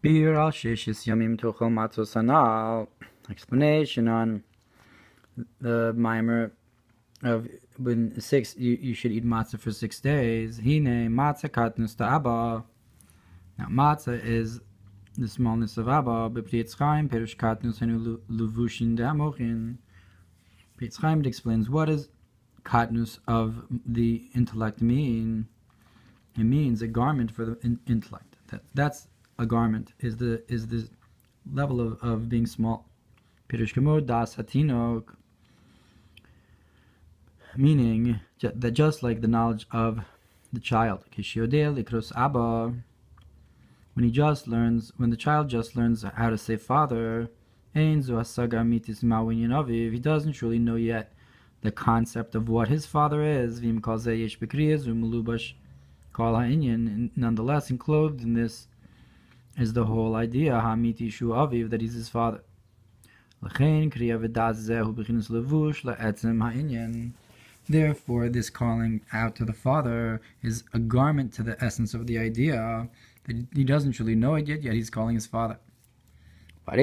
Bir al Sheshes Yamim Tochal Matzos anal. Explanation on the Mamar of when you should eat matzah for 6 days. Hine matzah katnus to Abba. Now matzah is the smallness of Abba. B'Pnei Chaim Perush katnus henu luvushin de'amochin. Pnei Chaim explains what does katnus of the intellect mean. It means a garment for the intellect. That's a garment is the level of being small. Pirush Kamod das hatinok, meaning that just like the knowledge of the child, abba, when the child just learns how to say father, he doesn't truly know yet the concept of what his father is. Nonetheless, enclosed in this is the whole idea that he's his father. Therefore, this calling out to the father is a garment to the essence of the idea that he doesn't truly know it yet he's calling his father. And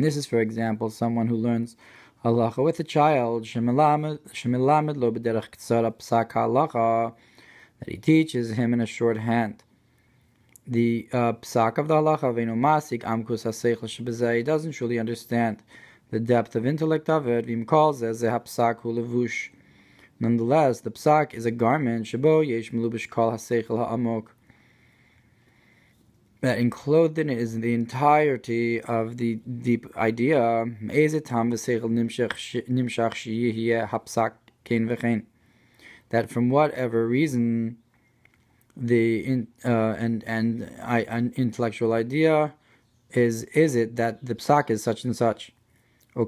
this is, for example, someone who learns halacha with a child, that he teaches him in a shorthand. The psak of the halacha, he doesn't truly understand the depth of intellect of it. Nonetheless, the psak is a garment that enclosed in it is the entirety of the deep idea. That from whatever reason the an intellectual idea is it that the psak is such and such. For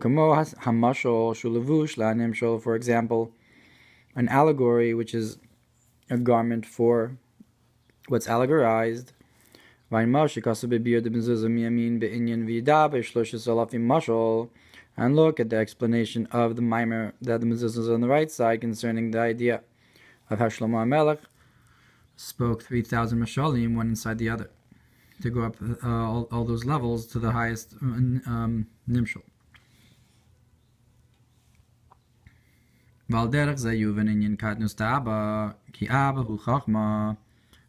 example, an allegory which is a garment for what's allegorized. And look at the explanation of the Mamarei that the Matzos is on the right side concerning the idea of how Shlomo HaMelech spoke 3,000 mashalim one inside the other to go up all those levels to the highest nimshal.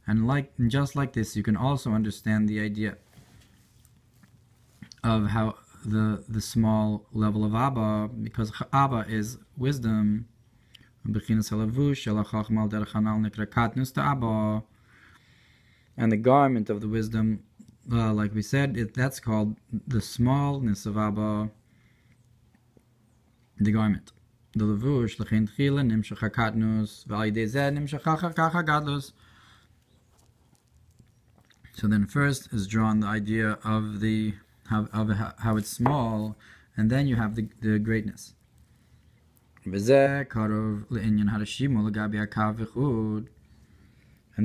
And just like this, you can also understand the idea of how the small level of Abba, because Abba is wisdom, and the garment of the wisdom, like we said, that's called the smallness of Abba, the garment. The levush l'chein tchila nimshach hakatnus v'al yidei zeh nimshach hagadlus. So then first is drawn the idea of how it's small, and then you have the greatness. And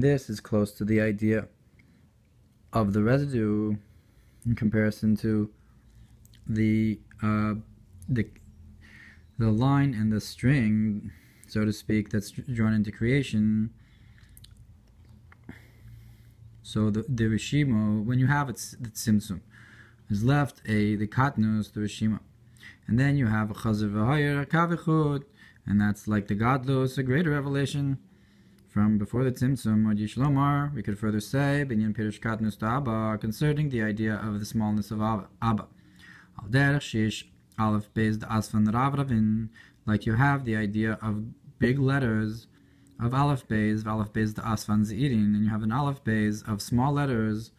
this is close to the idea of the residue in comparison to the line and the string, so to speak, that's drawn into creation. So the rishimo, when you have the tzimtzum, is left the katnus, the rishima, and then you have a chazer v'hayir kavichud, and that's like the gadlus, a greater revelation from before the tzimtzum. Or yishlomar, we could further say binyan pirush katnus to Abba, concerning the idea of the smallness of Abba. Al derech sheish aleph beis the asfan rav ravin, like you have the idea of big letters of aleph beis the asfan zeirin, and you have an aleph beis of small letters,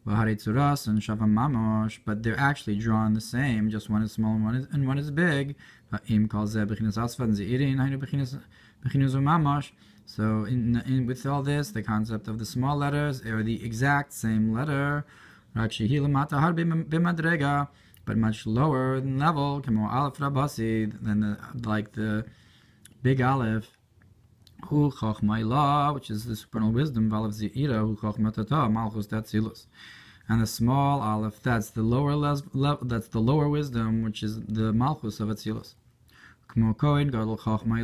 v'harei tzuras and shavam mamosh, but they're actually drawn the same, just one is small and one is big. V'im kol zeh b'chinas asfan zeirin, hainu b'chinas mamosh. So in with all this, the concept of the small letters are the exact same letter, rak shehi lamata har b'madrega, but much lower in level, kemo aleph rabasi, than like the big aleph. Hu chachma, which is the supernal wisdom, v'aleph zeira, hu chachma tata, malchus tatzilus, and the small aleph, that's the lower that's the lower wisdom, which is the malchus of atzilus. Kmo kohen gadol chachma,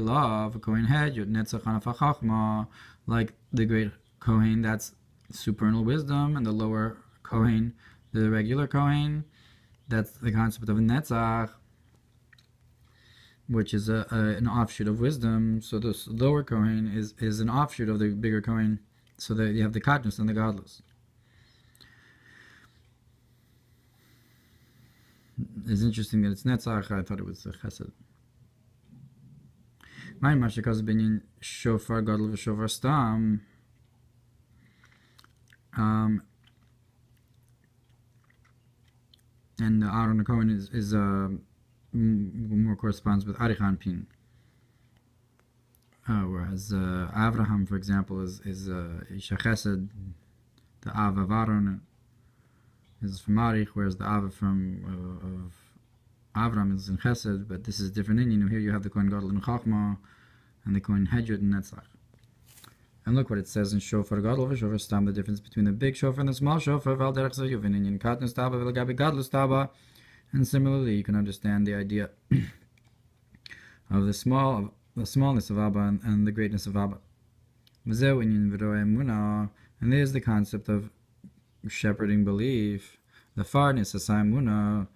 v'kohen head yud netzach anaf chachma, like the great Kohen, that's supernal wisdom, and the lower Kohen, the regular Kohen, that's the concept of a Netzach, which is an offshoot of wisdom. So this lower Kohen is an offshoot of the bigger Kohen, so that you have the Katnus and the godless. It's interesting that it's Netzach. I thought it was Chesed. My Mashakaz Binyan Shofar Gadol v'Shofar Stam. And Aaron Cohen is more corresponds with Arichan Pin. Whereas Avraham, for example, is Isha Chesed, the Av of Aaron is from Marich, whereas the Av from of Avram is in Chesed, but this is different Indian. Here you have the Kohen Gadol in Chachma and the Kohen Hedjut in Netzach. And look what it says in Shofar Gadol v'Shofar Stam, the difference between the big shofar and the small shofar. Val derech zeh yuvin Indian Katnus Taba v'Lagabi Gadlus Taba. And similarly, you can understand the idea of the smallness of Abba and the greatness of Abba. V'zeu Indian v'roe emunah, and there's the concept of shepherding belief, the farness of emunah,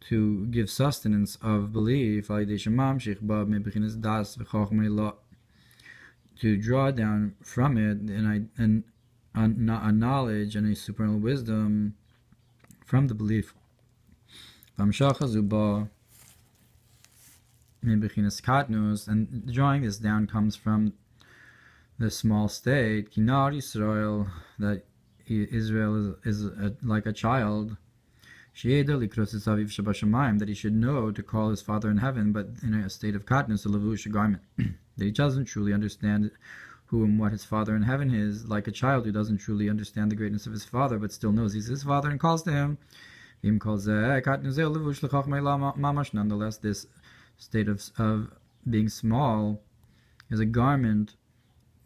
to give sustenance of belief, to draw down from it a knowledge and a supernal wisdom from the belief. And drawing this down comes from the small state, Israel, that Israel is like a child, that he should know to call his Father in heaven, but in a state of katnus, a levush, garment. That he doesn't truly understand who and what his Father in heaven is, like a child who doesn't truly understand the greatness of his Father, but still knows he's his Father and calls to him. Nonetheless, this state of being small is a garment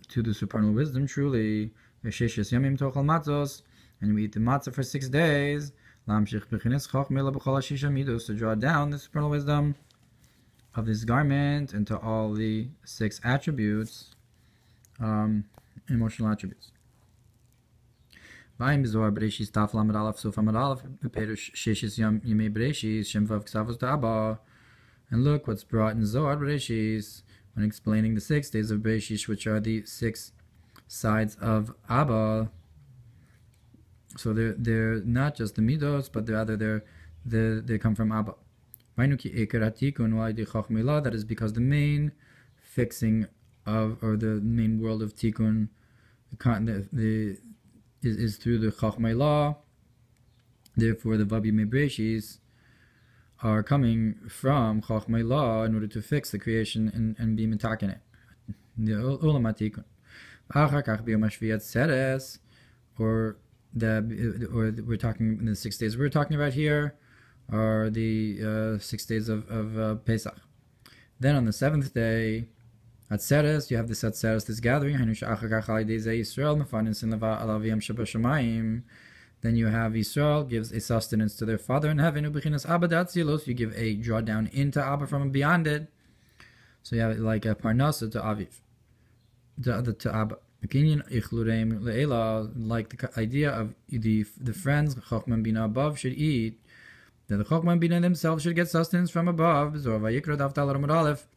to the supernal wisdom, truly. Sheshes, Yamim, Tochal, Matzos, and we eat the matzah for 6 days. To draw down the supernal wisdom of this garment into all the 6 attributes, emotional attributes. And look what's brought in Zohar Bereshis when explaining the 6 days of Bereshis, which are the 6 sides of Abba. So they're not just the midos, but rather they come from Abba. That is because the main fixing of, or the main world of tikkun, is through the Chachmei law. Therefore, the Vav Yemei Bereshis are coming from Chachmei law in order to fix the creation and be mitaken it. The Olam HaTikkun. Or we're talking in the 6 days we're talking about here are the 6 days of Pesach. Then on the 7th day, Atzeres, you have this Atzeres, this gathering. Then you have Yisrael gives a sustenance to their Father in heaven. You give a drawdown into Abba from beyond it. So you have like a Parnasa to Aviv, to Abba. Like the idea of the friends Chachman Bina above should eat, that the Chachman Bina themselves should get sustenance from above. Ohr Vayikra Daftal Ramad Aleph.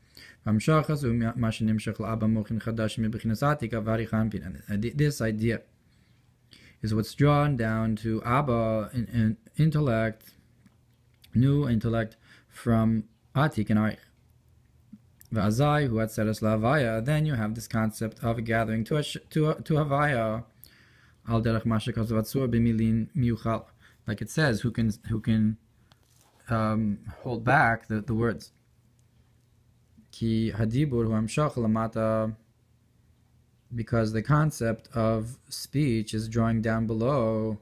This idea is what's drawn down to Abba in intellect, new intellect from Atik and Arich. V'azai hu atzeres la'avaya. Then you have this concept of a gathering to Havaya. Al derech mashakav vatzur b'milin miuchal. Like it says, who can hold back the words. Ki hadibur hu amshach lamata. Because the concept of speech is drawing down below.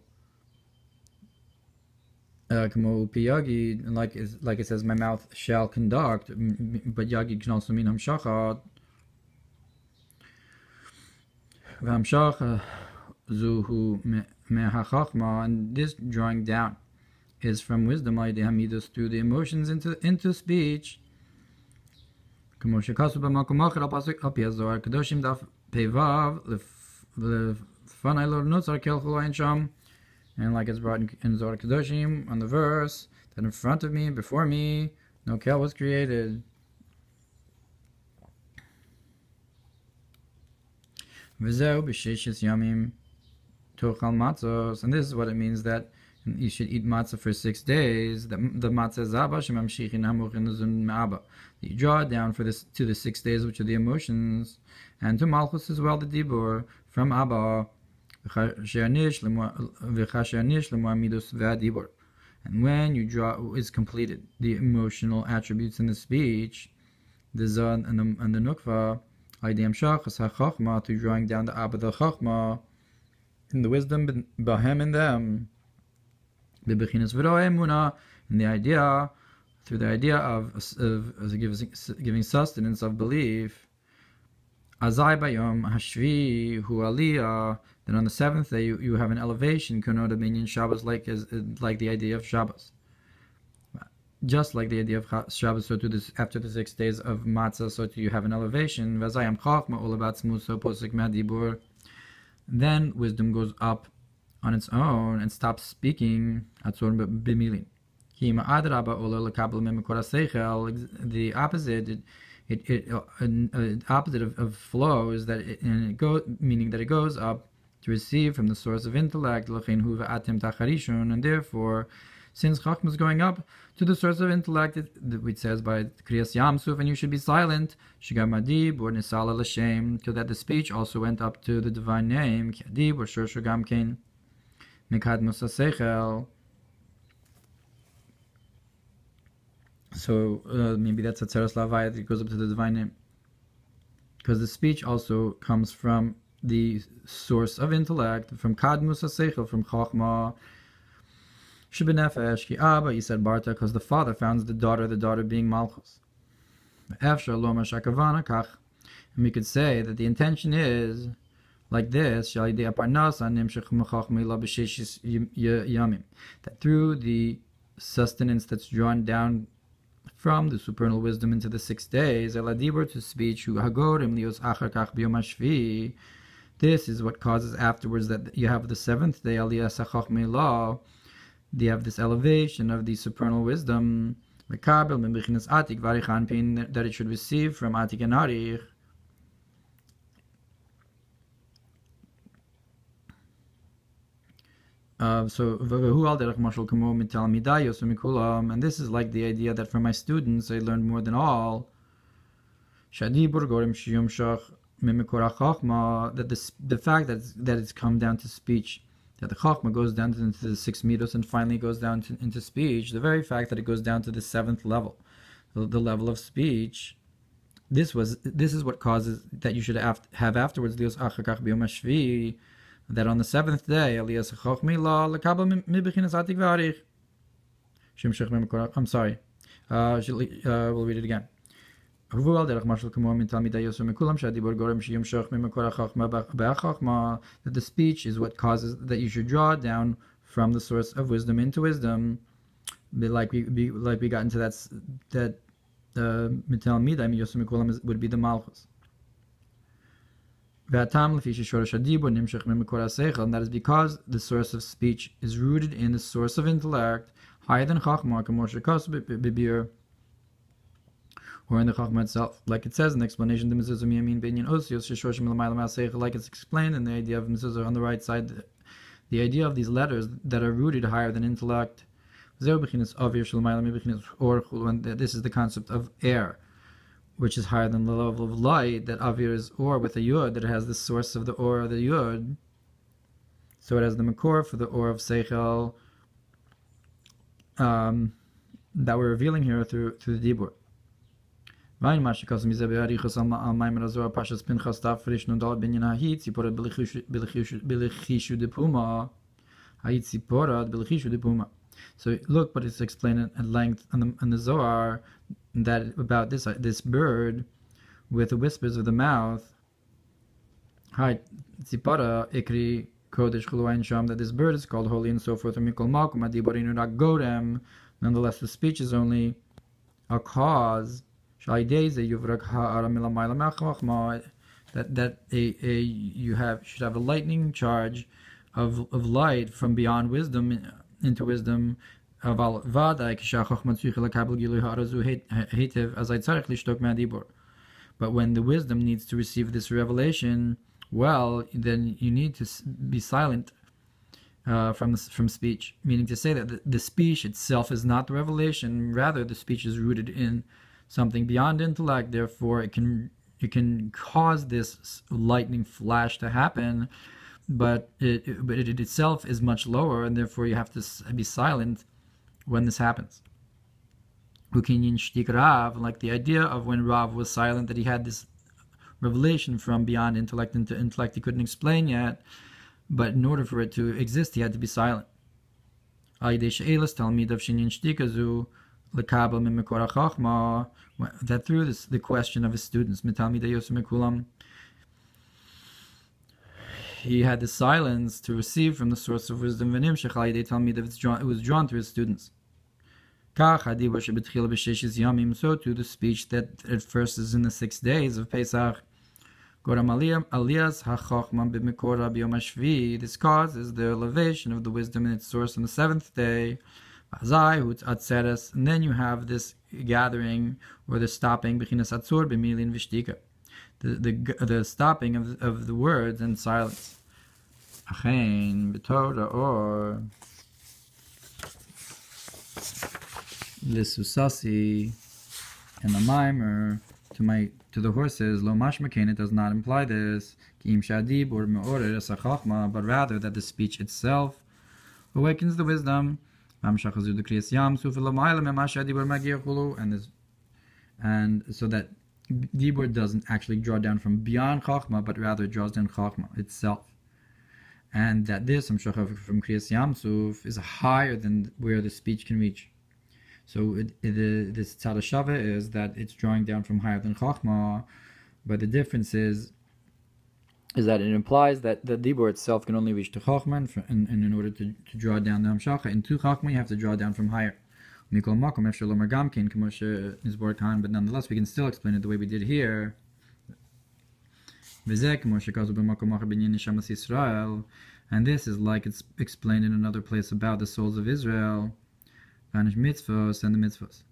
Kamo piyagi, like it says, my mouth shall conduct, but yagi can also mean hamshacha. V'hamshacha zuhu mehachachma, and this drawing down is from wisdom, through the emotions into speech. Kamo shekasu b'makom acher al pasuk al pi hazohar kadoshim daf pevav And like it's brought in Zohar Kedoshim on the verse that in front of me, before me, no kel was created. V'zeu b'Sheshes Yamim Tochal Matzos, and this is what it means that you should eat matzah for 6 days. The matzah is Abba shemamshichin hamuchin zun me'aba. You draw it down for this to the 6 days, which are the emotions, and to Malchus as well, the dibur from Abba. And when you draw is completed, the emotional attributes in the speech, the zon and the nukva, through drawing down the Abba, the chachma, in the wisdom bahem in them, in the idea, through the idea of giving sustenance of belief. Azai bayom hashvi hu aliyah. Then on the 7th day you have an elevation, konoda minyan Shabbos, like the idea of Shabbos. Just like the idea of Shabbos, so too after the 6 days of matzah, so too you have an elevation. V'azayam chachma all about smooth, so posik madibur. Then wisdom goes up on its own and stops speaking. The opposite, opposite of flow is that meaning that it goes up to receive from the source of intellect, and therefore, since Chachma is going up to the source of intellect, it says by Kriyas Yamsuf, and you should be silent, because that the speech also went up to the divine name, so maybe that's a Tzeres Lavai, that it goes up to the divine name, because the speech also comes from the source of intellect, from Kadmus HaSeichel, from Chachma. Shibbenefesh ki Abba, he said Barta, because the father founds the daughter being Malchus. And we could say that the intention is like this, that through the sustenance that's drawn down from the supernal wisdom into the 6 days, to speech, this is what causes afterwards that you have the 7th day, you have this elevation of the supernal wisdom, that it should receive from Atik and Arich. And this is like the idea that from my students I learned more than all. That the fact that it's come down to speech, that the Chachma goes down into the 6 midos and finally goes down into speech, the very fact that it goes down to the 7th level, the level of speech, this is what causes that you should have afterwards, that on the 7th day, I'm sorry, we'll read it again. That the speech is what causes that you should draw down from the source of wisdom into wisdom. Like we got into that Mital Midah would be the Malchus. And that is because the source of speech is rooted in the source of intellect, higher than Chachma, or in the Chachma itself. Like it says in the explanation, like it's explained in the idea of mezuzah on the right side, the idea of these letters that are rooted higher than intellect. And this is the concept of air, which is higher than the level of light, that Avir is Or with a Yud, that it has the source of the Or of the Yud. So it has the Makor for the Or of Seichel that we're revealing here through the Dibur. So look, but it's explained at length in the Zohar that about this bird with the whispers of the mouth. That this bird is called holy and so forth. Nonetheless, the speech is only a cause that that you should have a lightning charge of light from beyond wisdom into wisdom. But when the wisdom needs to receive this revelation, well, then you need to be silent from speech, meaning to say that the speech itself is not the revelation. Rather, the speech is rooted in something beyond intellect. Therefore, it can cause this lightning flash to happen, but it itself is much lower, and therefore you have to be silent when this happens. Like the idea of when Rav was silent, that he had this revelation from beyond intellect into intellect he couldn't explain yet, but in order for it to exist, he had to be silent. That through this, the question of his students, he had the silence to receive from the source of wisdom. It was drawn to his students. So too the speech that at first is in the 6 days of Pesach. This causes the elevation of the wisdom in its source on the 7th day. And then you have this gathering, or the stopping, the stopping of the words and silence. Or Lissusasi and the Mamar to the horses, lo mashmakein, it does not imply this, but rather that the speech itself awakens the wisdom. And so that Dibur doesn't actually draw down from beyond Chachma, but rather draws down Chachma itself. And that this from Kriyas Yamsuf is higher than where the speech can reach. So this Tzad HaShaveh is that it's drawing down from higher than Chachma, but the difference is that it implies that the Dibur itself can only reach to Chachma, and in order to draw down the Hamshacha into Chachma, you have to draw down from higher. But nonetheless, we can still explain it the way we did here. And this is like it's explained in another place about the souls of Israel. Mitzvos and the mitzvos.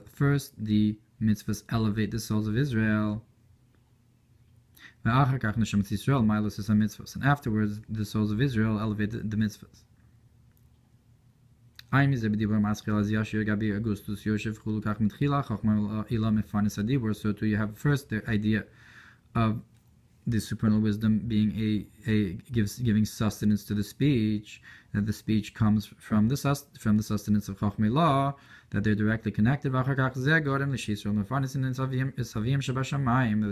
First, the mitzvos elevate the souls of Israel. And afterwards, the souls of Israel elevate the mitzvahs. So too, you have first the idea of the supernal wisdom being giving sustenance to the speech, that the speech comes from the sustenance of Chachmei Law, that they're directly connected.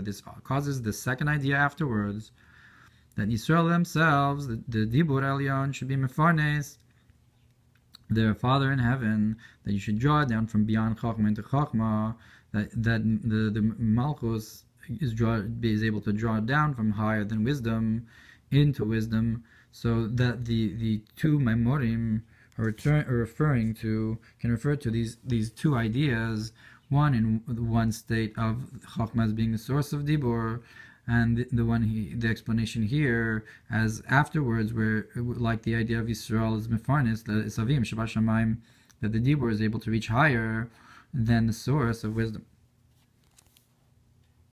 This causes the second idea afterwards, that Yisrael themselves, the Dibur Elyon, should be mefarnes their Father in heaven, that you should draw down from beyond Chachma into Chachma, that the Malchus is able to draw down from higher than wisdom into wisdom, so that the two Mamorim can refer to these two ideas, one in one state of Chachma as being the source of Dibur, and the explanation here as afterwards, where like the idea of Yisrael is mefarnes, the Isavim Shabbat Shamayim, that the Dibur is able to reach higher than the source of wisdom.